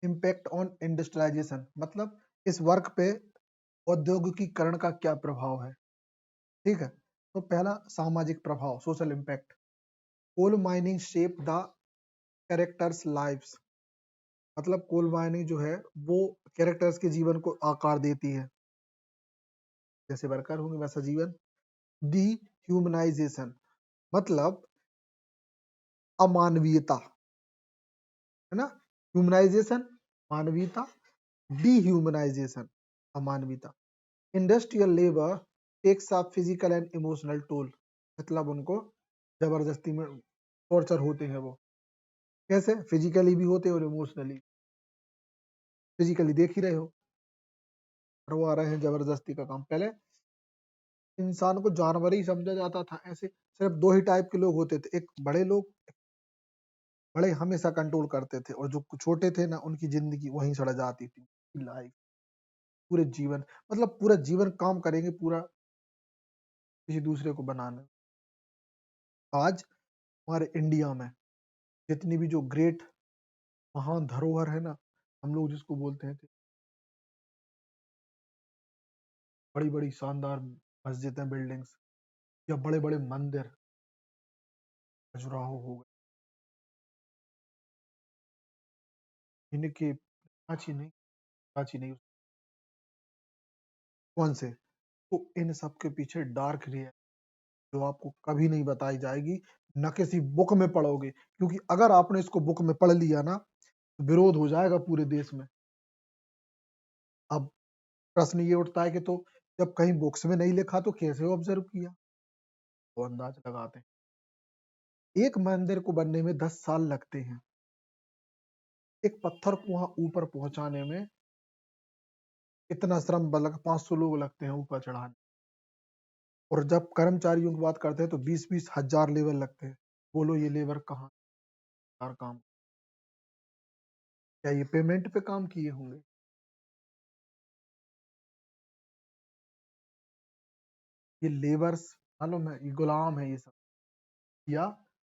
Impact on industrialisation, मतलब इस work पे औद्योगिकीकरण का क्या प्रभाव है। ठीक है, तो पहला सामाजिक प्रभाव, social impact. Coal mining shape the characters lives, मतलब कोल माइनिंग जो है वो कैरेक्टर्स के जीवन को आकार देती है, जैसे वर्कर होंगे वैसा जीवन। डी ह्यूमनाइजेशन, मतलब अमानवीयता, है ना। ह्यूमनाइजेशन मानवीयता, डीह्यूमनाइजेशन अमानवीयता। Industrial labour takes a physical and emotional toll, मतलब उनको जबरदस्ती में टॉर्चर होते हैं वो, कैसे फिजिकली भी होते हैं और इमोशनली। फिजिकली देख ही रहे हो, करवा रहे हैं जबरदस्ती का काम। पहले इंसान को जानवर ही समझा जाता था, ऐसे सिर्फ दो ही टाइप के लोग होते थे, एक बड़े लोग, बड़े हमेशा कंट्रोल करते थे, और जो छोटे थे ना उनकी जिंदगी वहीं सड़ जाती थी। लाइफ पूरे जीवन, मतलब पूरा जीवन काम करेंगे पूरा किसी दूसरे को बनाने। आज हमारे इंडिया में जितनी भी जो ग्रेट महान धरोहर है ना, हम लोग जिसको बोलते हैं, बड़ी बड़ी शानदार मस्जिदें, बिल्डिंग्स, या बड़े बड़े मंदिर, खजुराहो हो गए, इनके प्राची नहीं, कौन से, तो इन सब के पीछे डार्क रियल जो आपको कभी नहीं बताई जाएगी, न किसी बुक में पढ़ोगे, क्योंकि अगर आपने इसको बुक में पढ़ लिया ना तो विरोध हो जाएगा पूरे देश में। अब प्रश्न ये उठता है कि तो जब कहीं बुक्स में नहीं लिखा तो कैसे ऑब्जर्व किया, वो अंदाज लगाते हैं। एक मंदिर को बनने में 10 साल लगते हैं, एक पत्थर को वहां ऊपर पहुंचाने में इतना श्रम लग 500 लोग लगते हैं ऊपर चढ़ाने, और जब कर्मचारियों की बात करते हैं तो 20-20 हजार लेबर लगते हैं। बोलो ये लेबर कहाँ यार काम, क्या ये पेमेंट पे काम किए होंगे। ये लेबर्स मालूम है, ये गुलाम है ये सब, या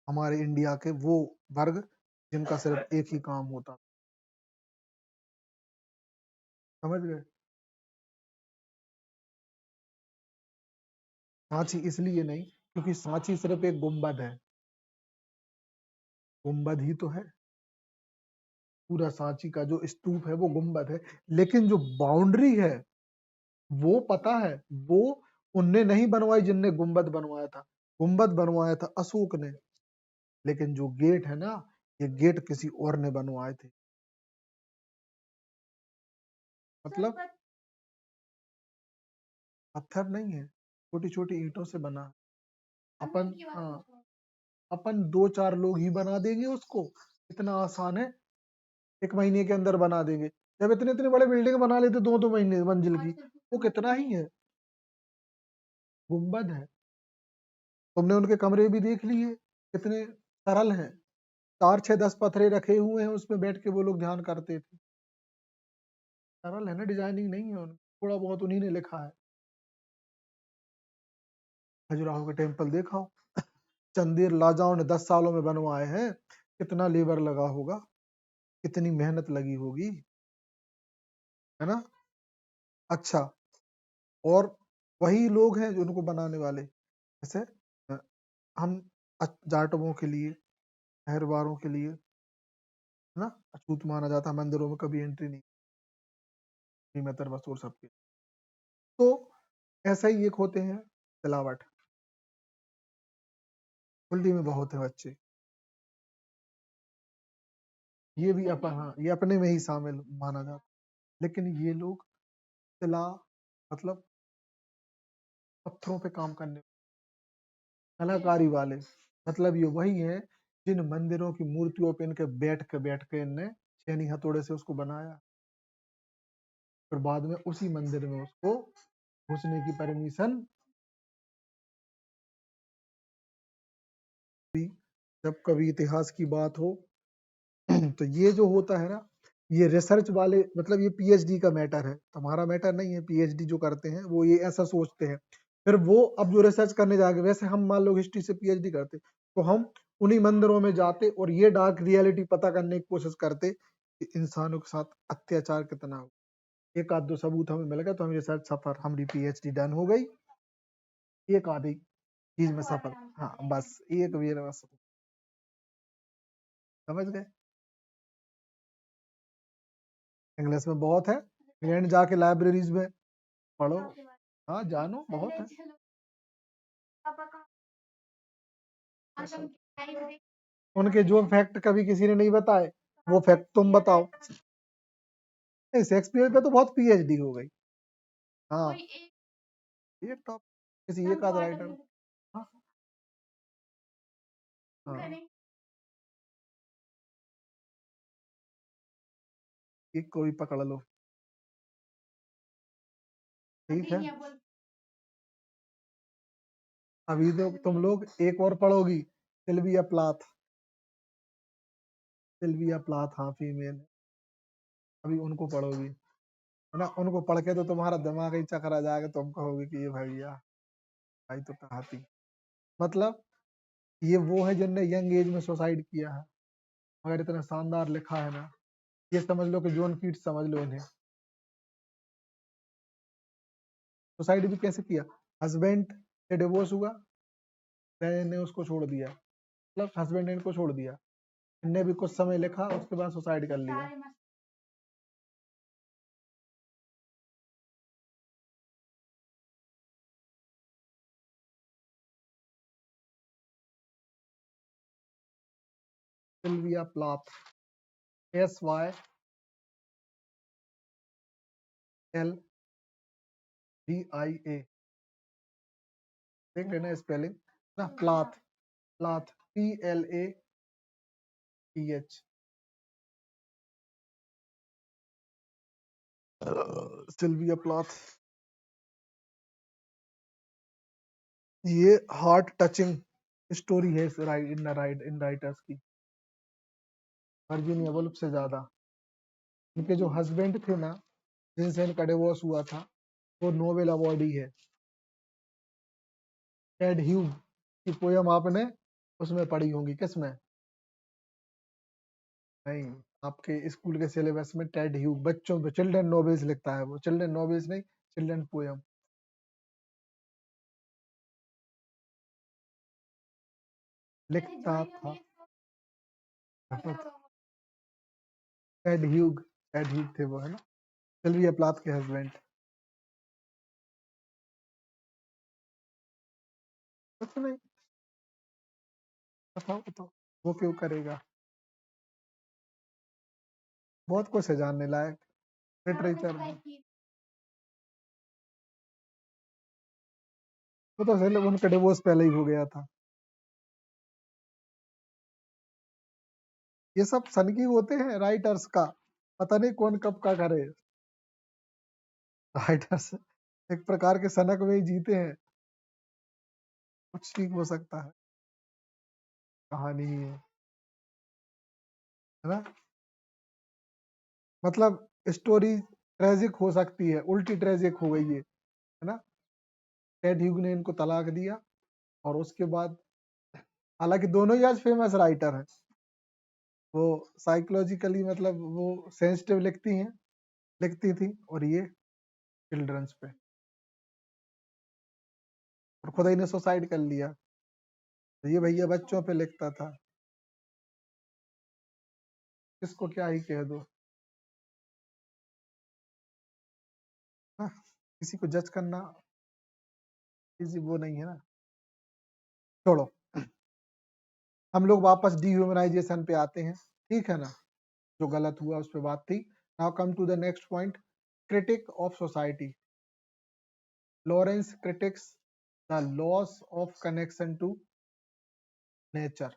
हमारे इंडिया के वो वर्ग जिनका सिर्फ एक ही काम होता, समझ गए। सांची इसलिए नहीं क्योंकि सांची सिर्फ एक गुम्बद है, गुम्बद ही तो है, पूरा सांची का जो स्तूप है वो गुम्बद है, लेकिन जो बाउंड्री है वो पता है, वो उनने नहीं बनवाई जिनने गुम्बद बनवाया था, गुम्बद बनवाया था अशोक ने, लेकिन जो गेट है ना, ये गेट किसी और ने बनवाए थे, मतलब पत्थर नहीं है, छोटी छोटी ईंटों से बना। अपन हाँ, अपन 2-4 लोग ही बना देंगे उसको, इतना आसान है, 1 महीने के अंदर बना देंगे। जब इतने इतने बड़े बिल्डिंग बना लेते 2-2 महीने मंजिल की, वो कितना ही है, गुम्बद है। तुमने उनके कमरे भी देख लिए, कितने सरल हैं, 4-6-10 पत्थरे रखे हुए हैं, उसमें बैठ के वो लोग ध्यान करते थे। सरल है ना, डिजाइनिंग नहीं है उनकी, थोड़ा बहुत उन्हीं ने लिखा है। खजुराहो के टेम्पल देखा हो, चंदेर लाजाओं ने 10 सालों में बनवाए हैं, कितना लेबर लगा होगा, कितनी मेहनत लगी होगी, है ना। अच्छा, और वही लोग हैं जो उनको बनाने वाले, जैसे अ, हम जाटवों के लिए, मेहरबारों के लिए, है ना, अछूत माना जाता है, मंदिरों में कभी एंट्री नहीं, मैं तरबसूर सबके, तो ऐसा ही एक होते हैं सिलावट, उल्टी में बहुत है बच्चे, ये भी अपन हाँ, ये अपने में ही शामिल माना जाता है, लेकिन ये लोग सिला, मतलब पत्थरों पे काम करने, कलाकारी वाले, मतलब ये वही है जिन मंदिरों की मूर्तियों पे इनके बैठ के इनने छेनी हथौड़े से उसको बनाया, फिर बाद में उसी मंदिर में उसको घुसने की परमिशन दी। जब कभी इतिहास की बात हो तो ये जो होता है ना, ये रिसर्च वाले, मतलब ये पीएचडी का मैटर है, तुम्हारा मैटर नहीं है। पीएचडी जो करते हैं वो ये ऐसा सोचते हैं, फिर वो अब जो रिसर्च करने जाके, वैसे हम मान लो हिस्ट्री से पीएचडी करते तो हम उन्हीं मंदिरों में जाते और ये डार्क रियलिटी पता करने की कोशिश करते कि इंसानों के साथ अत्याचार कितना हो। एक आध दो सबूत हमें मिल गए तो हम ये सर्च सफर हमारी पीएचडी डन हो गई। एक आधी चीज में सफल, हाँ बस एक भी बस, समझ गए। इंग्लिश में बहुत है, इंग्लैंड जाके लाइब्रेरीज में पढ़ो, हाँ जानो बहुत है। उनके जो फैक्ट कभी किसी ने नहीं बताए वो फैक्ट तुम बताओ। शेक्सपियर पे तो बहुत पीएचडी हो गई। हाँ ये टॉप किसी एक आध राइटर। हाँ हाँ एक को भी पकड़ लो, ठीक है। अभी तो तुम लोग एक और पढ़ोगी, सिल्विया प्लाथ। सिल्विया प्लाथ, हाँ फीमेल, अभी उनको पढ़ोगी, है ना। उनको पढ़ के तो तुम्हारा दिमाग ही चकर आ जाएगा, तुम कहोगे कि ये भैया भाई तो कहा थी। मतलब ये वो है जिनने यंग एज में सुसाइड किया है, मगर इतना शानदार लिखा है ना, ये समझ लो कि जॉन कीट्स समझ लो इन्हें। सुसाइड भी कैसे किया, हस्बैंड से डिवोर्स हुआ, ने उसको छोड़ दिया, मतलब हस्बैंड ने इनको छोड़ दिया, इनने भी कुछ समय लिखा उसके बाद सुसाइड कर लिया। सिल्विया प्लाथ, SYLVIA, देख लेना स्पेलिंग ना, Plath, Plath PLATH, Sylvia Plath. ये हार्ट टचिंग स्टोरी है इन राइटर्स की, वर्जीनिया वुल्फ से ज्यादा। इनके जो हस्बैंड थे ना, जिनसे इनका डिवोर्स हुआ था, वो नोबेल अवार्डी है। टेड ह्यूग की पोयम आपने उसमें पढ़ी होंगी, किसमें, नहीं, आपके स्कूल के सिलेबस में टेड ह्यूग बच्चों पे चिल्ड्रन नोवेल्स लिखता है, वो चिल्ड्रन नोवेल्स नहीं, चिल्ड्रन पोयम लिखता था। टेड ह्यूग थे वो, है ना, सिल्विया प्लाथ के हस्बैंड। कुछ नहीं, बताओ बताओ, वो क्यों करेगा, बहुत कुछ है जानने लायक लिटरेचर में। वो तो उनका डिवोर्स पहले ही हो गया था। ये सब सनकी होते हैं राइटर्स का, पता नहीं कौन कब का करे। राइटर्स एक प्रकार के सनक में ही जीते हैं, कुछ ठीक हो सकता है, कहानी ही है ना। मतलब स्टोरी ट्रेजिक हो सकती है, उल्टी ट्रेजिक हो गई है ना। टेड ह्यूग ने इनको तलाक दिया, और उसके बाद, हालांकि दोनों ही आज फेमस राइटर हैं, वो साइकोलॉजिकली मतलब वो सेंसिटिव लिखती थी, और ये चिल्ड्रंस पे, और खुदा ही ने सुसाइड कर लिया, तो ये भैया बच्चों पे लिखता था, किसको क्या ही कह दो ना, किसी को जज करना किसी वो नहीं है ना। छोड़ो, हम लोग वापस डिह्यूमनाइजेशन पे आते हैं, ठीक है ना, जो गलत हुआ उस पर बात थी। Now come to the next point, critic of society. Lawrence critics the loss of connection to nature.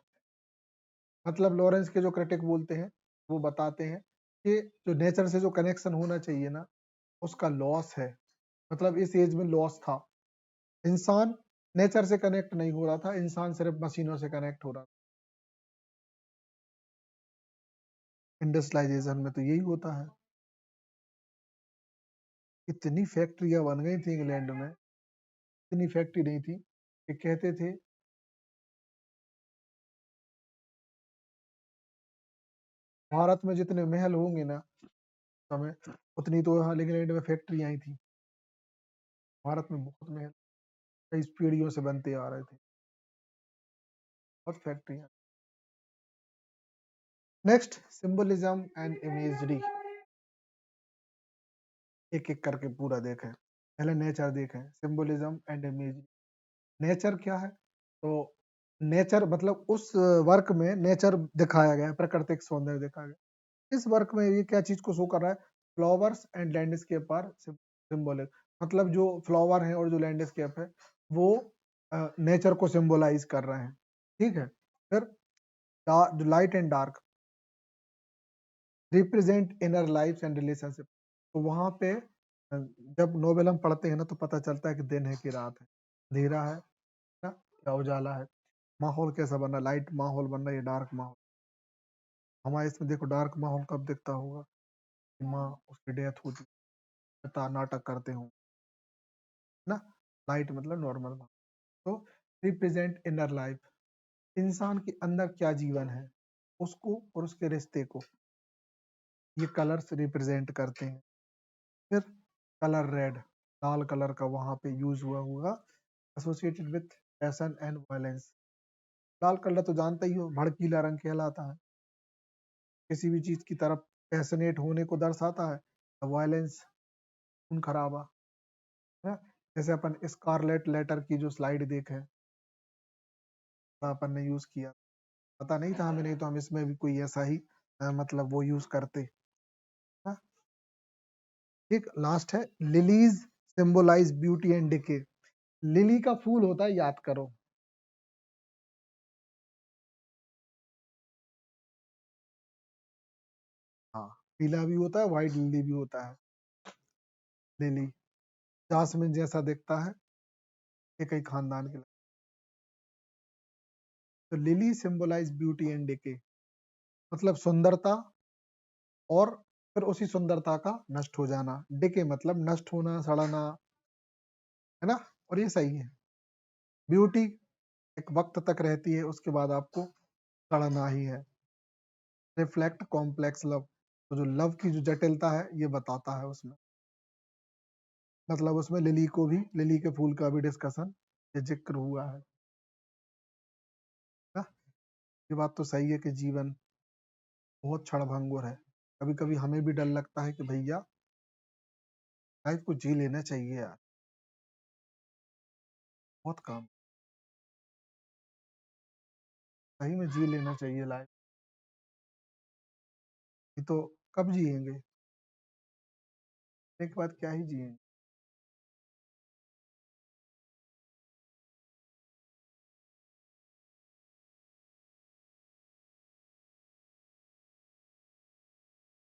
मतलब लॉरेंस के जो क्रिटिक बोलते हैं, वो बताते हैं कि जो नेचर से जो कनेक्शन होना चाहिए ना, उसका लॉस है, मतलब इस एज में लॉस था। इंसान नेचर से कनेक्ट नहीं हो रहा था, इंसान सिर्फ मशीनों से कनेक्ट हो रहा था। इंडस्ट्रियलाइजेशन में तो यही होता है। इतनी फैक्ट्रियां बन गई थी इंग्लैंड में, इतनी फैक्ट्री नहीं थी कि कहते थे, भारत में जितने महल होंगे ना समय, उतनी तो यहाँ इंग्लैंड में फैक्ट्रियां ही थी। भारत में बहुत महल कई पीढ़ियों से बनते आ रहे थे, बहुत फैक्ट्रियां। Next, symbolism and imagery. एक एक करके पूरा देखें। पहले नेचर देखें, सिंबलिज्म एंड इमेजरी। नेचर क्या है? तो नेचर मतलब उस वर्क में नेचर दिखाया गया है, प्राकृतिक सौंदर्य दिखाया गया। इस वर्क में ये क्या चीज को शो कर रहा है? Flowers and landscape are symbolic. मतलब जो फ्लावर है और जो लैंडस्केप है वो नेचर को सिंबलाइज कर रहे हैं। ठीक है। फिर जो light and dark represent inner life and relationship. तो वहां पे जब नोवेल हम पढ़ते हैं ना तो पता चलता है कि दिन है कि रात है, अंधेरा है ना या उजाला है, माहौल कैसा बन रहा है, लाइट माहौल बन रहा है या डार्क माहौल। हमारे इसमें देखो डार्क माहौल कब दिखता होगा कि माँ उसकी डेथ होती, पिता नाटक करते हो ना। लाइट मतलब नॉर्मल माहौल। तो रिप्रेजेंट इनर लाइफ, इंसान के अंदर क्या जीवन है उसको और उसके रिश्ते को ये कलर्स रिप्रेजेंट करते हैं। फिर कलर रेड, लाल कलर का वहां पे यूज हुआ होगा, associated with passion and violence. Lal colour तो जानते ही हो, भड़कीला रंग कहलाता है, किसी भी चीज की तरफ पैशनेट होने को दर्शाता है। वायलेंस, खून खराबा है। जैसे अपन स्कारलेट लेटर की जो स्लाइड देखे, अपन ने यूज किया, पता नहीं था हमें, नहीं तो हम इसमें भी कोई ऐसा ही मतलब वो यूज करते। हाँ? ठीक, लास्ट है lilies symbolise beauty and decay. Lily का फूल होता है, याद करो। हाँ, पीला भी होता है, व्हाइट लिली भी होता है। लिली जासमिन जैसा दिखता है, एक ही खानदान के। तो lily symbolise beauty and decay, मतलब सुंदरता और फिर उसी सुंदरता का नष्ट हो जाना। डिके मतलब नष्ट होना, सड़ना, है ना। और ये सही है। ब्यूटी एक वक्त तक रहती है, उसके बाद आपको सड़ना ही है। रिफ्लेक्ट कॉम्प्लेक्स लव, तो जो लव की जो जटिलता है ये बताता है उसमें। मतलब उसमें लिली को भी, लिली के फूल का भी डिस्कशन, ये जिक्र हुआ है ना। ये बात तो सही है कि जीवन बहुत क्षणभंगुर है। कभी कभी हमें भी डर लगता है कि भैया लाइफ को जी लेना चाहिए यार, बहुत काम, सही में जी लेना चाहिए लाइफ। ये तो कब जिएंगे, एक बात क्या ही जिएंगे।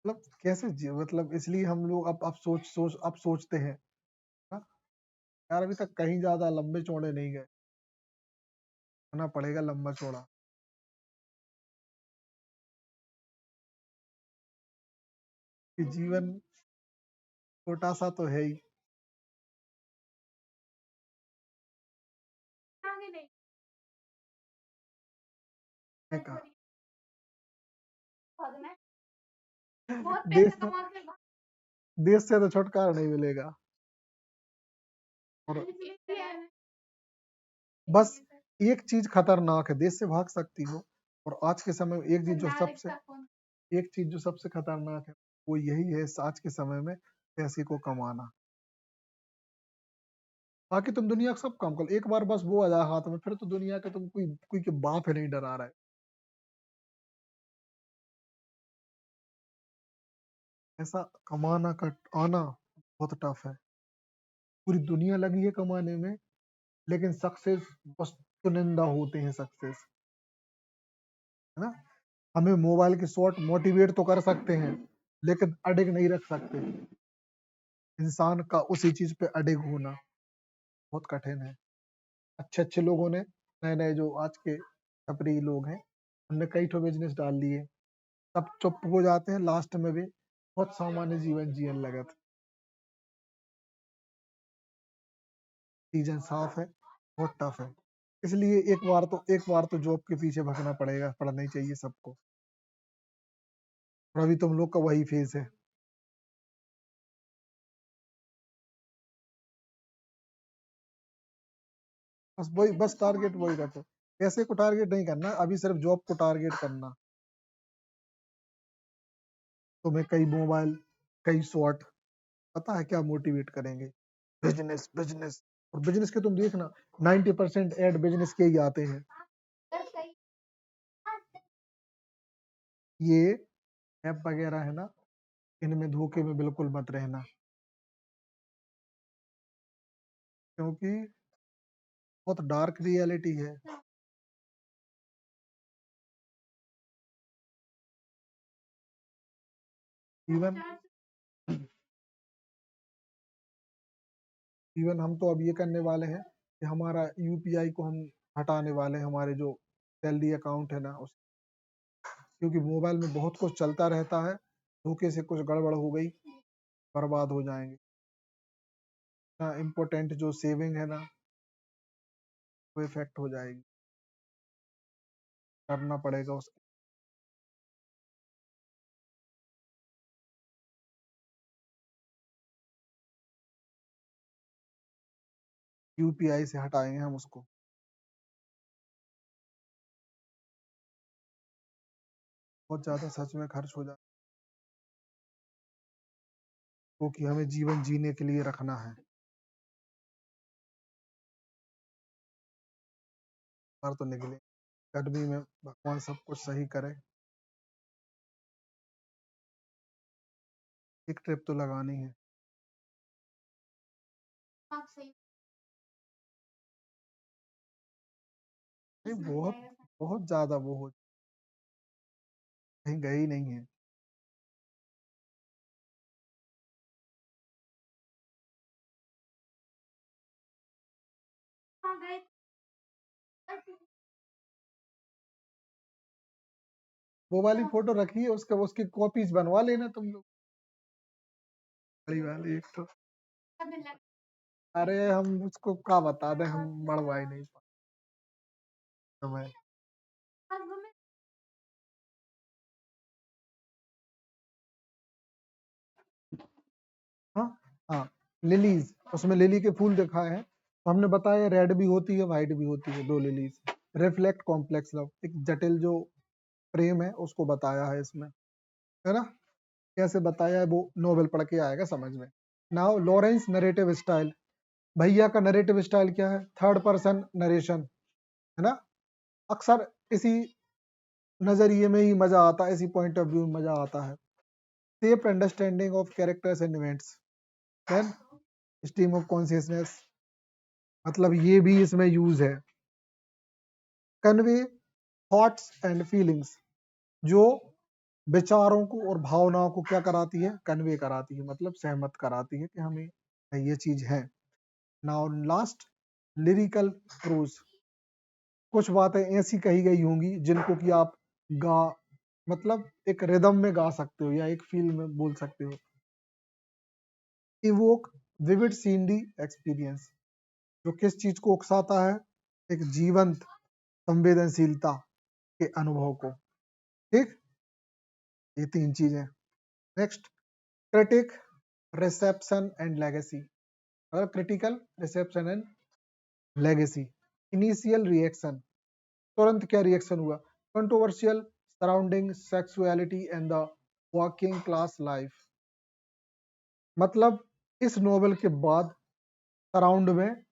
मतलब कैसे जी, मतलब इसलिए हम लोग अब सोच अब सोचते हैं ना, यार अभी तक कहीं ज्यादा लंबे चौड़े नहीं गए, होना पड़ेगा लंबा चौड़ा। कि जीवन छोटा सा तो है ही। है कहा, देश देश से तो छुटकारा नहीं मिलेगा। और बस एक चीज खतरनाक है, देश से भाग सकती हो, और आज के समय में एक चीज जो सबसे खतरनाक है वो यही है आज के समय में, पैसे को कमाना। बाकी तुम दुनिया का सब काम कर लो, एक बार बस वो आ जाए हाथ में, फिर तो दुनिया के तुम कोई कोई के बाप है नहीं डरा रहा है। ऐसा कमाना का आना बहुत टफ है। पूरी दुनिया लगी है कमाने में, लेकिन सक्सेस बस चुनिंदा होते हैं सक्सेस, है ना। हमें मोबाइल के शॉट मोटिवेट तो कर सकते हैं, लेकिन अडिग नहीं रख सकते। इंसान का उसी चीज पे अडिग होना बहुत कठिन है। अच्छे अच्छे लोगों ने, नए नए जो आज के छपरी लोग हैं, उनने कई ठो बिजनेस डाल लिए, सब चुप हो जाते हैं, लास्ट में भी बहुत सामान्य जीवन जीवन लगे थे। सीजन साफ है, बहुत टफ है। इसलिए एक बार तो जॉब के पीछे भगना पड़ेगा, पड़ना ही चाहिए सबको। और अभी तुम लोग का वही फेज है। बस वही, बस टारगेट वही रखो। पैसे को टारगेट नहीं करना अभी, सिर्फ जॉब को टारगेट करना। तुम्हें कई मोबाइल, कई शॉट, पता है क्या मोटिवेट करेंगे? Business, business. और बिजनेस के तुम देखना 90% एड बिजनेस के ही आते हैं। ये ऐप वगैरह है ना, इनमें धोखे में बिल्कुल मत रहना, क्योंकि बहुत डार्क रियलिटी है। इवन इवन हम तो अब ये करने वाले हैं कि हमारा यूपीआई को हम हटाने वाले हैं, हमारे जो सैलरी अकाउंट है ना उस, क्योंकि मोबाइल में बहुत कुछ चलता रहता है, धोखे से कुछ गड़बड़ हो गई, बर्बाद हो जाएंगे ना। इम्पोर्टेंट जो सेविंग है ना, वो इफेक्ट हो जाएगी, करना पड़ेगा उसको। यूपीआई से हटाएंगे हम उसको। बहुत ज्यादा सच में खर्च हो जाए, क्योंकि हमें जीवन जीने के लिए रखना है। बाहर तो निकले, गर्मी में भगवान सब कुछ सही करे, एक ट्रिप तो लगानी है। नहीं, बहुत बहुत ज्यादा वो हो, कहीं गए ही नहीं है। वो वाली फोटो रखी है, उसका उसकी कॉपीज बनवा लेना तुम लोग, बड़ी वाली एक तो। अरे हम उसको क्या बता दें, हम मड़वा ही नहीं पाए। हाँ, हाँ, लिलीज, उसमें लिली के फूल दिखाए हैं, तो हमने बताया रेड भी होती है, व्हाइट भी होती है, दो लिलीज। रिफ्लेक्ट कॉम्प्लेक्स लव, एक जटिल जो प्रेम है उसको बताया है इसमें, है ना। कैसे बताया है वो नोवेल पढ़ के आएगा समझ में। नाउ लॉरेंस नरेटिव स्टाइल, भैया का नरेटिव स्टाइल क्या है? थर्ड पर्सन नरेशन, है ना। अक्सर इसी नजरिए में ही मजा आता है, इसी पॉइंट ऑफ व्यू में मजा आता है। Safe understanding of characters and events, then stream of consciousness, मतलब ये भी इसमें यूज है। कन्वे थॉट्स एंड फीलिंग्स, जो विचारों को और भावनाओं को क्या कराती है? कन्वे कराती है, मतलब सहमत कराती है कि हमें ये चीज है। नाउ लास्ट, लिरिकल प्रोज, कुछ बातें ऐसी कही गई होंगी जिनको कि आप गा, मतलब एक रिदम में गा सकते हो या एक फील में बोल सकते हो। इवोक विविड सीनरी एक्सपीरियंस, जो किस चीज को उकसाता है? एक जीवंत संवेदनशीलता के अनुभव को। ठीक, ये तीन चीजें। Next, critic reception and legacy, और critical reception and legacy. Initial reaction, तुरंत क्या रिएक्शन हुआ? Controversial surrounding sexuality and the working class life, मतलब इस नोवेल के बाद सराउंड में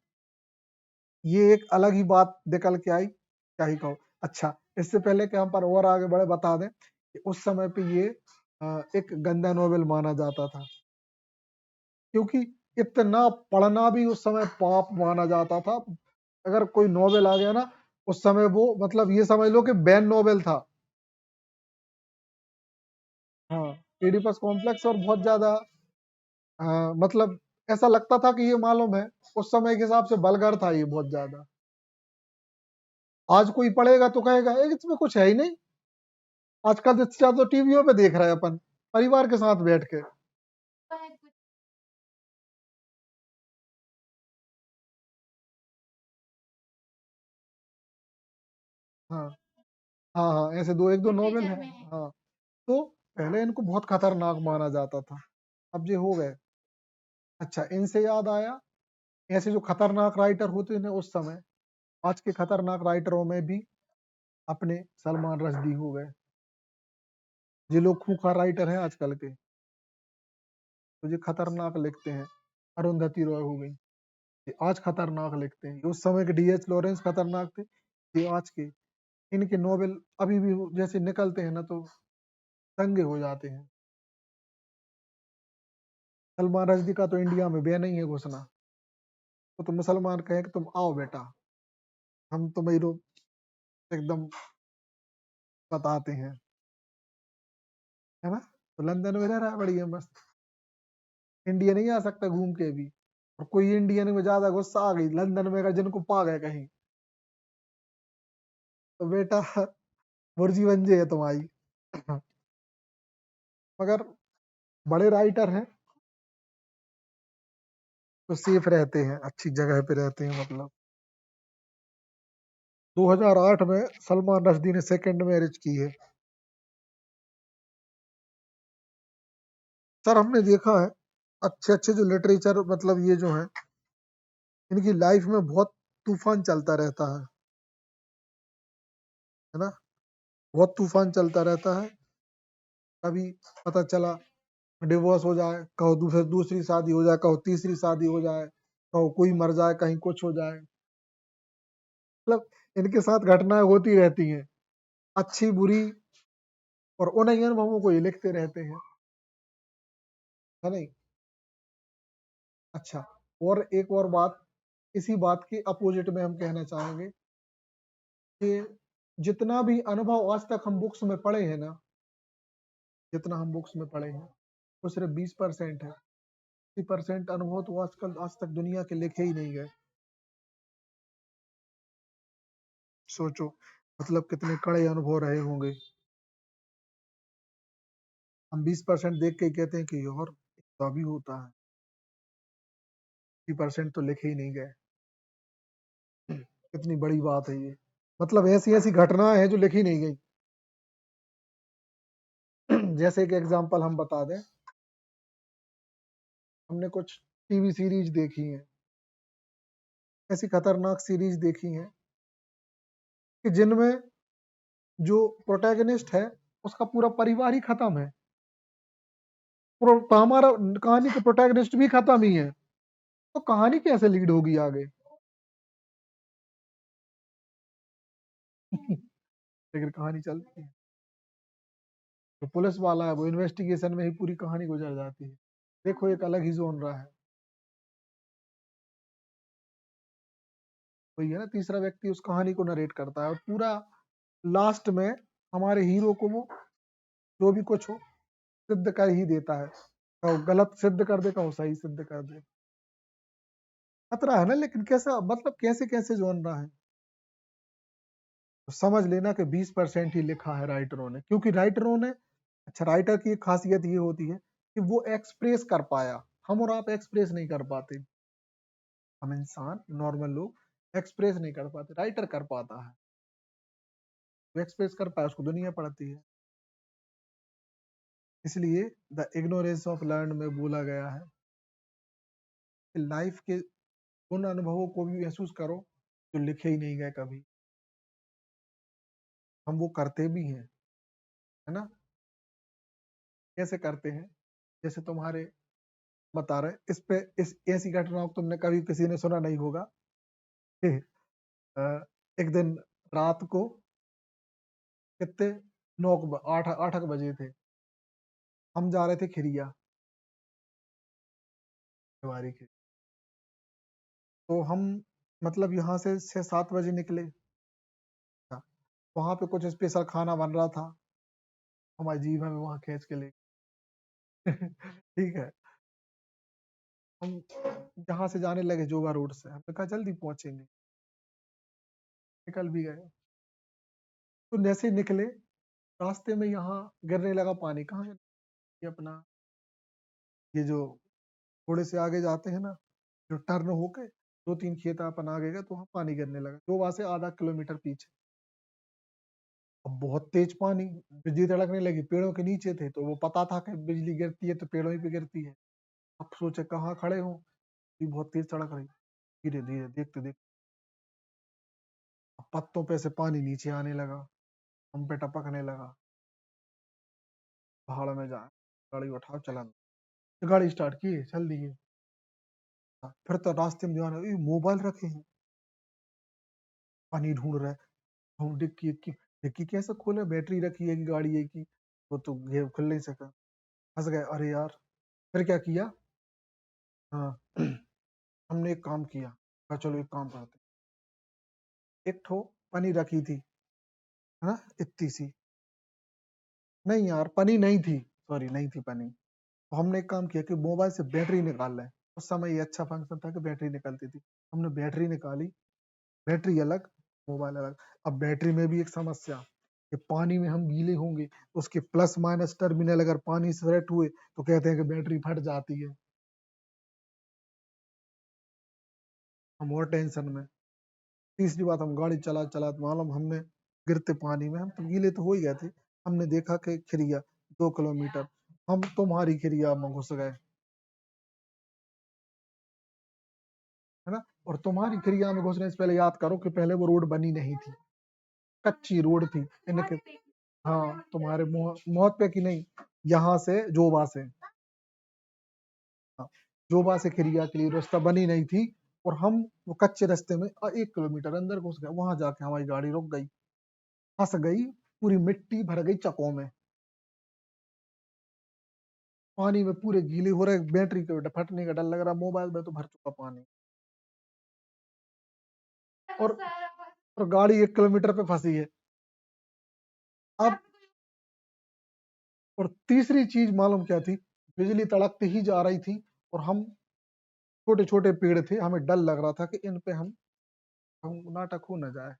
ये एक अलग ही बात निकल के आई, क्या ही कहो। अच्छा, इससे पहले कि हम पर और आगे बढ़े, बता दें कि उस समय पे ये एक गंदा नोवेल माना जाता था, क्योंकि इतना पढ़ना भी उस समय पाप माना जाता था। अगर कोई नोवेल आ गया ना उस समय, वो मतलब ये समझ लो कि बैन नोवेल था। हाँ, एडिपस कॉम्प्लेक्स, और बहुत ज्यादा मतलब ऐसा लगता था कि ये मालूम है, उस समय के हिसाब से बलगर था ये बहुत ज्यादा। आज कोई पढ़ेगा तो कहेगा इसमें कुछ है ही नहीं। आजकल तो ज्यादा टीवियों पे देख रहे हैं अपन, परिवार के साथ बैठ के। हाँ, हाँ, हाँ, ऐसे दो, एक दो नॉवेल है। हाँ, तो पहले इनको बहुत खतरनाक माना जाता था, अब ये हो गए। अच्छा, इनसे याद आया, ऐसे जो खतरनाक राइटर होते थे उस समय, आज के खतरनाक राइटरों में भी अपने सलमान रश्दी हो गए। ये लोग खूंखार राइटर हैं आजकल के, तो ये खतरनाक लिखते हैं। अरुंधति रॉय हो गई, ये आज खतरनाक लिखते हैं। उस समय के डीएच लॉरेंस खतरनाक थे, ये आज के। इनके नॉवेल अभी भी जैसे निकलते हैं ना तो दंगे हो जाते हैं। सलमान रश्दी का तो इंडिया में बैन नहीं है घुसना, तो मुसलमान कहे कि तुम आओ बेटा, हम तुम्हें एकदम बताते हैं, है ना। तो लंदन में रह रहा है बढ़िया मस्त, इंडिया नहीं आ सकता घूम के भी। और कोई इंडियन में ज्यादा गुस्सा आ गई लंदन में, अगर जिनको पा गए कहीं, तो बेटा मुर्जी बन जाए तुम्हारी। मगर बड़े राइटर हैं तो सेफ रहते हैं, अच्छी जगह पे रहते हैं। मतलब 2008 में सलमान रश्दी ने सेकंड मैरिज की है। सर हमने देखा है अच्छे अच्छे जो लिटरेचर, मतलब ये जो है, इनकी लाइफ में बहुत तूफान चलता रहता है ना। बहुत तूफान चलता रहता है। कभी पता चला डिवोर्स हो जाए, कहो दूसरे दूसरी शादी हो जाए, कहो तीसरी शादी हो जाए, कहो कोई मर जाए, कहीं कुछ हो जाए। मतलब इनके साथ घटनाएं होती रहती हैं, अच्छी बुरी, और उन ही अनुभवों को ये लिखते रहते हैं, है नहीं। अच्छा, और एक और बात, इसी बात के अपोजिट में हम कहना चाहेंगे कि जितना भी अनुभव आज तक हम बुक्स में पढ़े हैं ना, जितना हम बुक्स में पढ़े हैं वो सिर्फ 20% है। 80% अनुभव तो आजकल आज तक दुनिया के लिखे ही नहीं गए। सोचो, मतलब कितने कड़े अनुभव रहे होंगे। हम 20% देख के ही कहते हैं कि और तो अभी होता है, 80% तो लिखे ही नहीं गए। कितनी बड़ी बात है ये। मतलब ऐसी ऐसी घटनाएं हैं जो लिखी नहीं गई। जैसे कि एग्जांपल हम बता दें, हमने कुछ टीवी सीरीज देखी हैं, ऐसी खतरनाक सीरीज देखी हैं कि जिनमें जो प्रोटैगनिस्ट है उसका पूरा परिवार ही खत्म है। हमारा कहानी के प्रोटैगनिस्ट भी खत्म ही है, तो कहानी कैसे लीड होगी आगे। लेकिन कहानी चलती है। तो पुलिस वाला है वो इन्वेस्टिगेशन में ही पूरी कहानी गुजर जाती है। देखो एक अलग ही जोन रहा है। वही है ना, तीसरा व्यक्ति उस कहानी को नरेट करता है और पूरा लास्ट में हमारे हीरो को वो जो भी कुछ हो सिद्ध कर ही देता है। कहो गलत सिद्ध कर दे, कहो सही सिद्ध कर दे। खतरा है ना, लेकिन कैसा, मतलब कैसे कैसे जोन रहा है। तो समझ लेना कि 20% ही लिखा है राइटरों ने, क्योंकि राइटरों ने, अच्छा राइटर की एक खासियत ये होती है कि वो एक्सप्रेस कर पाया, हम और आप एक्सप्रेस नहीं कर पाते। हम इंसान नॉर्मल लोग एक्सप्रेस नहीं कर पाते, राइटर कर पाता है। वो एक्सप्रेस कर पाया, उसको दुनिया पढ़ती है। इसलिए द इग्नोरेंस ऑफ लर्न में बोला गया है कि लाइफ के उन अनुभवों को भी महसूस करो जो लिखे ही नहीं गए कभी। हम वो करते भी हैं, है ना। कैसे करते हैं, जैसे तुम्हारे बता रहे, इस पे इस ऐसी घटनाओं को तुमने कभी किसी ने सुना नहीं होगा कि एक दिन रात को कितने 8 8 बजे थे, हम जा रहे थे खिरिया सवारी के। तो हम मतलब यहाँ से 6 7 बजे निकले। वहां पे कुछ स्पेशल खाना बन रहा था, हमारी जीभ हमें वहां खींच के ले ठीक है। हम जहाँ से जाने लगे जोगा रोड से, हमने कहा जल्दी पहुंचेंगे, निकल भी गए। तो जैसे ही निकले, रास्ते में यहाँ गिरने लगा पानी। कहाँ है ये अपना, ये जो थोड़े से आगे जाते हैं ना, जो टर्न होके 2 3 खेत अपन आगे गए तो वहाँ पानी गिरने लगा, जो वहां से आधा किलोमीटर पीछे। अब बहुत तेज पानी, बिजली तड़कने लगी, पेड़ों के नीचे थे तो वो पता था कि बिजली गिरती है तो पेड़ों ही पे गिरती है। अब सोचे कहाँ खड़े हो, ये बहुत तेज तड़क रही। धीरे धीरे देखते देखते पत्तों पे से पानी नीचे आने लगा, हम पे टपकने लगा। पहाड़ में जाए, गाड़ी उठाओ चलन, गाड़ी स्टार्ट की, चल दिए। फिर तो रास्ते में ध्यान आया, मोबाइल रखे हैं, पानी ढूंढ रहा है। हम डिक्की की डिक्की कैसे खोले, बैटरी रखी है कि गाड़ी है की, वो तो ये खुल नहीं सका। फंस गए, अरे यार। फिर क्या किया, हाँ हमने एक काम किया, कहा चलो एक काम करते, एक ठो पनी रखी थी, है ना, इतनी सी। नहीं यार, पनी नहीं थी, सॉरी नहीं थी पनी। तो हमने एक काम किया कि मोबाइल से बैटरी निकाल लें। उस समय ये अच्छा फंक्शन था कि बैटरी निकलती थी। हमने बैटरी निकाली, बैटरी अलग, मोबाइल अलग। अब बैटरी में भी एक समस्या कि पानी में हम गीले होंगे तो उसके प्लस माइनस टर्मिनल अगर पानी से रेट हुए तो कहते हैं कि बैटरी फट जाती है। हम और टेंशन में। तीसरी बात, हम गाड़ी चला चला तो मालूम हमने गिरते पानी में, हम तो गीले तो हो ही गए थे। हमने देखा कि खिरिया 2 किलोमीटर, हम तुम्हारी खिरिया में घुस गए, है ना। और तुम्हारी खिरिया में घुसने से पहले याद करो कि पहले वो रोड बनी नहीं थी, कच्ची रोड थी इनके। हाँ तुम्हारे मुंह मौत पे की नहीं, यहाँ से जोबा से, हाँ, जोबा से खिरिया के लिए रास्ता बनी नहीं थी। और हम वो कच्चे रास्ते में 1 किलोमीटर अंदर घुस गए, वहां जाके हमारी गाड़ी रुक गई, फंस गई, पूरी मिट्टी भर गई चकों में, पानी में पूरे गीले हो रहे, बैटरी के फटने का डर लग रहा, मोबाइल में तो भर चुका पानी। और और गाड़ी 1 किलोमीटर पे फंसी है। अब और तीसरी चीज मालूम क्या थी, बिजली तड़कती ही जा रही थी, और हम छोटे छोटे पेड़ थे, हमें डर लग रहा था कि इन पे हम नाटक हो न जाए,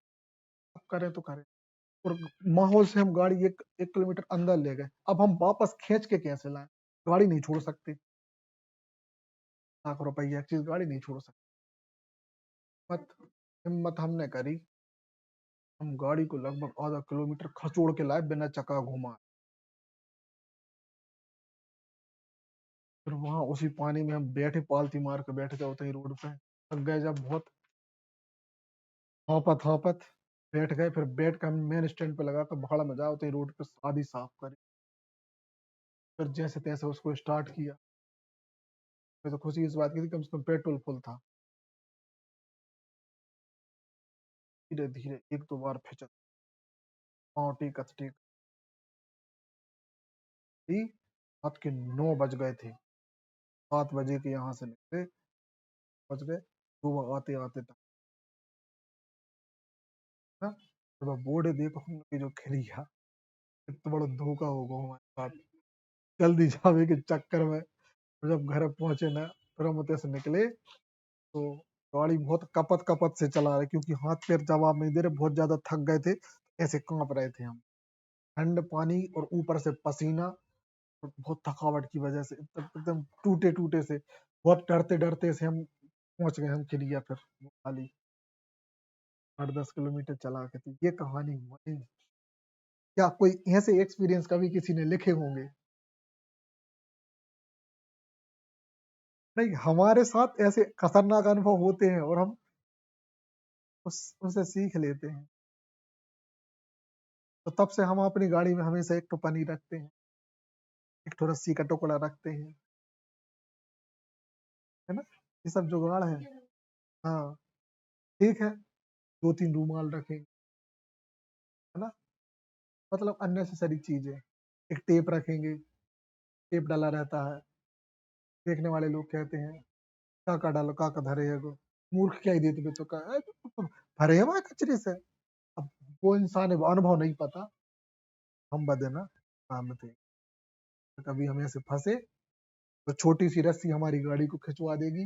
अब करें तो करें। और माहौल से हम गाड़ी एक 1 किलोमीटर अंदर ले गए, अब हम वापस खींच के कैसे लाएं, गाड़ी नहीं छोड़ सकते, लाख रुपया एक चीज गाड़ी नहीं छोड़ सकते। मत हिम्मत हमने करी, हम गाड़ी को लगभग आधा किलोमीटर खचोड़ के लाए बिना चक्का घुमा। फिर वहां उसी पानी में हम बैठे, पालती मार के बैठ गए होते ही रोड पे, थक गए जब बहुत, हाँपत हाँपत बैठ गए। फिर बैठ के हम मेन स्टैंड पे लगा कर भाड़ा में जाओ तो रोड पे आधी साफ करी। फिर जैसे तैसे उसको स्टार्ट किया। फिर तो खुशी इस बात की थी कम से कम पेट्रोल फुल था। धीरे धीरे एक दो बार फिचल, पाँव टेक टेक ही, रात के 9 बज गए थे, 7 बजे के यहाँ से निकले, बज गए सुबह आते आते तक ना। जब बोर्ड देखो हम लोग जो खिलिया, इतना बड़ा धोखा होगा हमारे साथ, जल्दी जावे के चक्कर में। तो जब घर पहुंचे ना, फिर हम उतने से निकले तो गाड़ी बहुत कपत कपत से चला रहे, क्योंकि हाथ पैर जवाब नहीं दे रहे, बहुत ज्यादा थक गए थे, ऐसे कांप रहे थे हम, ठंड पानी और ऊपर से पसीना, और बहुत थकावट की वजह से एकदम टूटे टूटे से, बहुत डरते डरते से हम पहुंच गए हम खिलिया। फिर वो खाली 8-10 किलोमीटर चला के थी ये कहानी हुई। क्या कोई ऐसे एक्सपीरियंस कभी किसी ने लिखे होंगे? नहीं, हमारे साथ ऐसे खतरनाक अनुभव होते हैं और हम उससे सीख लेते हैं। तो तब से हम अपनी गाड़ी में हमेशा एक तो पनीर रखते हैं, एक तो रस्सी का टुकड़ा रखते हैं, है ना, ये सब जुगाड़ है। हाँ ठीक है, 2-3 रूमाल रखें, है ना, मतलब अननेसेसरी चीजें, एक टेप रखेंगे, टेप डाला रहता है, देखने वाले लोग कहते हैं काका डालो काका धरे है गो, मूर्ख क्या ही देते तो का भरे है वहां कचरे से। अब वो इंसान है, वो अनुभव नहीं पता, हम बदे ना काम थे। कभी हम ऐसे फंसे तो छोटी सी रस्सी हमारी गाड़ी को खिंचवा देगी,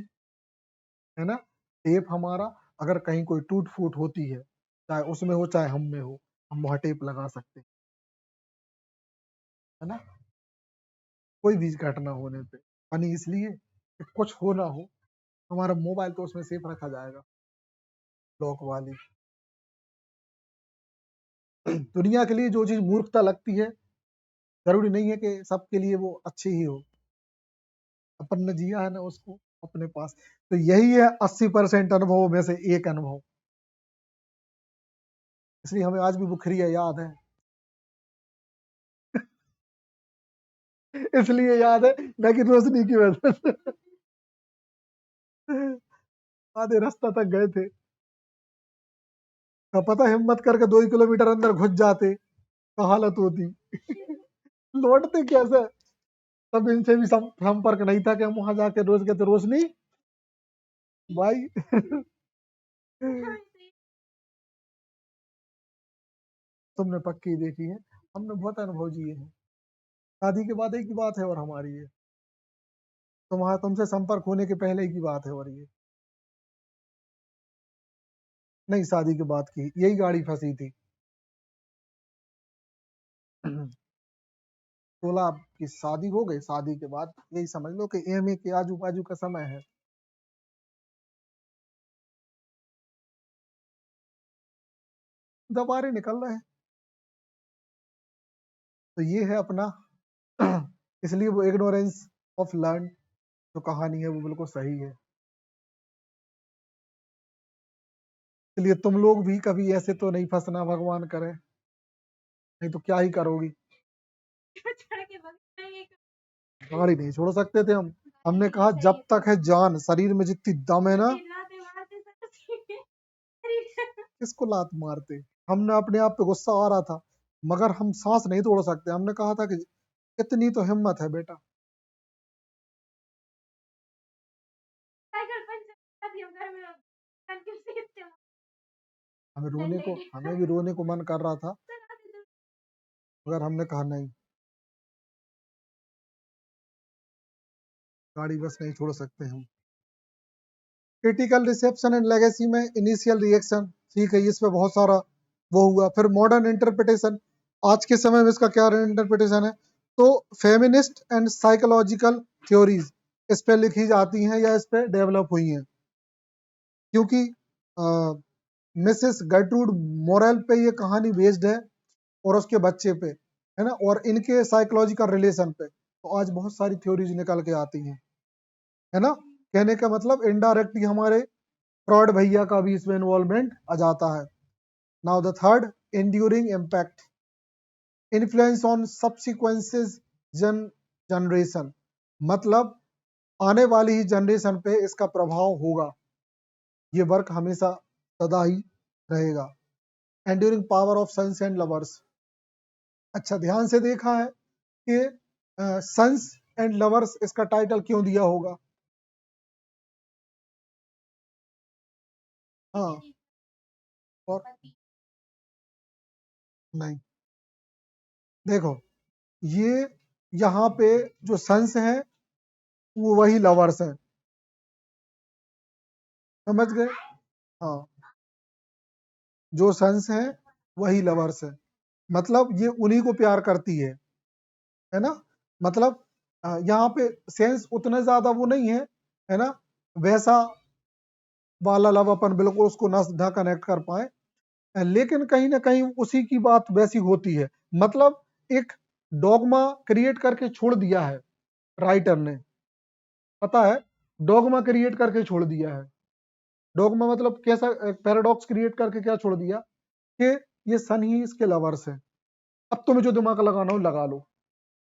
है ना। टेप हमारा, अगर कहीं कोई टूट फूट होती है, चाहे उसमें हो चाहे हम में हो, हम वहां टेप लगा सकते हैं, है ना, कोई भी घटना होने पे। फनी इसलिए कि कुछ हो ना हो, हमारा मोबाइल तो उसमें सेफ रखा जाएगा, लॉक वाली। दुनिया के लिए जो चीज मूर्खता लगती है, जरूरी नहीं है कि सबके लिए वो अच्छी ही हो। अपन ने जिया है ना उसको अपने पास। तो यही है 80% अनुभवों में से एक अनुभव। इसलिए हमें आज भी बुखरिया याद है। इसलिए याद है न कि रोशनी की वजह से। आधे रास्ता तक गए थे, तो पता है हिम्मत करके 2 किलोमीटर अंदर घुस जाते तो हालत होती। लौटते कैसे? तब इनसे भी संपर्क नहीं था कि हम वहां जाके रोज कहते रोशनी भाई। तुमने पक्की देखी है, हमने बहुत अनुभव जिए हैं। शादी के बाद एक की बात है और हमारी है, तुम्हारा तुमसे संपर्क होने के पहले की बात है और ये नहीं, शादी के बाद की यही गाड़ी फंसी थी। 16 की शादी हो गई, शादी के बाद यही समझ लो कि एमए के आजू बाजू का समय है। दबारे निकल रहे हैं। तो ये है अपना। इसलिए वो इग्नोरेंस ऑफ लर्न जो कहानी है वो बिल्कुल सही है। इसलिए तुम लोग भी कभी ऐसे तो नहीं फंसना, भगवान करे, नहीं तो क्या ही करोगी। गाड़ी नहीं छोड़ सकते थे हम। हमने कहा जब तक है जान शरीर में जितनी दम है ना। किसको लात मारते? हमने अपने आप पे गुस्सा आ रहा था, मगर हम सांस नहीं तोड़ सकते। हमने कहा था कि इतनी तो हिम्मत है बेटा। हमें भी रोने को मन कर रहा था, मगर हमने कहा नहीं, गाड़ी बस नहीं छोड़ सकते हम। क्रिटिकल रिसेप्शन एंड लेगेसी में इनिशियल रिएक्शन, ठीक है, इस पे बहुत सारा वो हुआ। फिर मॉडर्न इंटरप्रिटेशन, आज के समय में इसका क्या इंटरप्रिटेशन है? तो फेमिनिस्ट एंड साइकोलॉजिकल थ्योरीज इस पे लिखी जाती हैं या इस पे डेवलप हुई हैं, क्योंकि मिसेस गर्ट्रूड मोरेल पे ये कहानी बेस्ड है और उसके बच्चे पे, है ना, और इनके साइकोलॉजिकल रिलेशन पे। तो आज बहुत सारी थ्योरीज निकल के आती हैं, है ना। कहने का मतलब इनडायरेक्टली हमारे फ्रॉड भैया का भी इसमें इन्वॉल्वमेंट आ जाता है। Now the third, enduring impact, influence on subsequences generation, मतलब आने वाली ही जनरेशन पे इसका प्रभाव होगा। ये वर्क हमेशा सदा ही रहेगा। Enduring power of Sons and Lovers, अच्छा ध्यान से देखा है कि सन्स एंड लवर्स इसका टाइटल क्यों दिया होगा? हाँ, और नहीं, देखो ये यहाँ पे जो सन्स हैं वो वही लवर्स हैं, समझ गए? हाँ, जो सन्स हैं वही लवर्स हैं, मतलब ये उन्हीं को प्यार करती है ना। मतलब यहाँ पे सेंस उतना ज्यादा वो नहीं है ना, वैसा वाला लव अपन बिल्कुल उसको ना कनेक्ट कर पाए, लेकिन कहीं ना कहीं उसी की बात वैसी होती है। मतलब एक डॉगमा क्रिएट करके छोड़ दिया है राइटर ने, पता है, डॉगमा क्रिएट करके छोड़ दिया है। डॉगमा मतलब कैसा पैराडॉक्स क्रिएट करके क्या छोड़ दिया कि ये सन ही इसके लवर्स है। अब तुम्हें जो दिमाग लगाना हो लगा लो,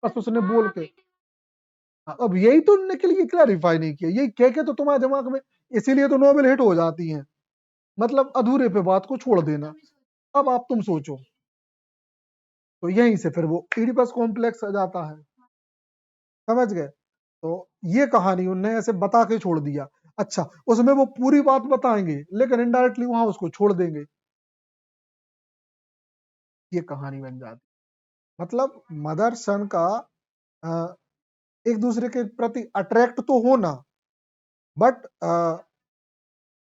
बस उसने बोल के। अब यही तो उनने के लिए क्लैरिफाई नहीं किया, यही कह के तो तुम्हारे दिमाग में, इसीलिए तो नोबेल हिट हो जाती हैं, मतलब अधूरे पे बात को छोड़ देना। अब आप तुम सोचो, तो यहीं से फिर वो इडिपस कॉम्प्लेक्स आ जाता है, समझ गए? तो ये कहानी उनने ऐसे बता के छोड़ दिया। अच्छा, उसमें वो पूरी बात बताएंगे लेकिन इनडायरेक्टली वहां उसको छोड़ देंगे, ये कहानी बन जाती। मतलब मदर सन का अ, एक दूसरे के प्रति अट्रैक्ट तो होना, बट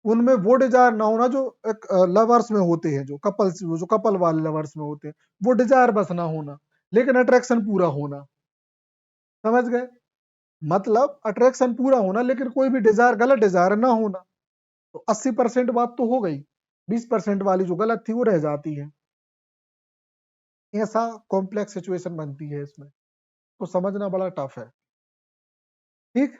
उनमें वो डिजायर ना होना जो एक लवर्स में होते हैं, जो कपल वाले लवर्स में होते हैं, वो डिजायर बस ना होना, लेकिन अट्रैक्शन पूरा होना, समझ गए? मतलब अट्रैक्शन पूरा होना लेकिन कोई भी डिजायर, गलत डिजायर ना होना। तो 80% बात तो हो गई, 20% वाली जो गलत थी वो रह जाती है। ऐसा कॉम्प्लेक्स सिचुएशन बनती है इसमें, तो समझना बड़ा टफ है। ठीक,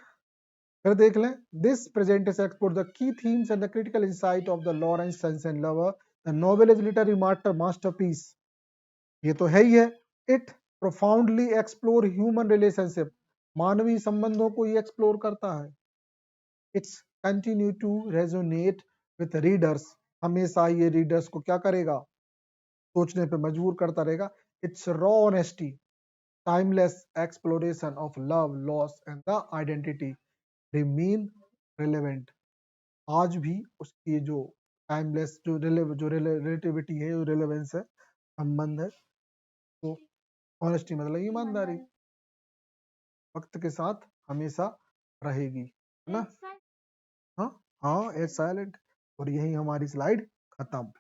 फिर देख लें, this presentation explore the key themes and the critical insight of the Lawrence सेंसेनलोवर। The novel is literary masterpiece, ये तो है ही है। It profoundly explore human relationship, मानवीय संबंधों को ये एक्सप्लोर करता है। It's continue to resonate with readers, हमेशा ये रीडर्स को क्या करेगा, सोचने पे मजबूर करता रहेगा। It's raw honesty, timeless exploration of love, loss and the identity remain relevant. आज भी उसकी जो टाइमलेस जो रिलेटिविटी है, जो रिलेवेंस है, संबंध है, वो ऑनेस्टी मतलब ईमानदारी, वक्त के साथ हमेशा रहेगी, है ना। हाँ हाँ, एट साइलेंट। और यही हमारी स्लाइड खत्म।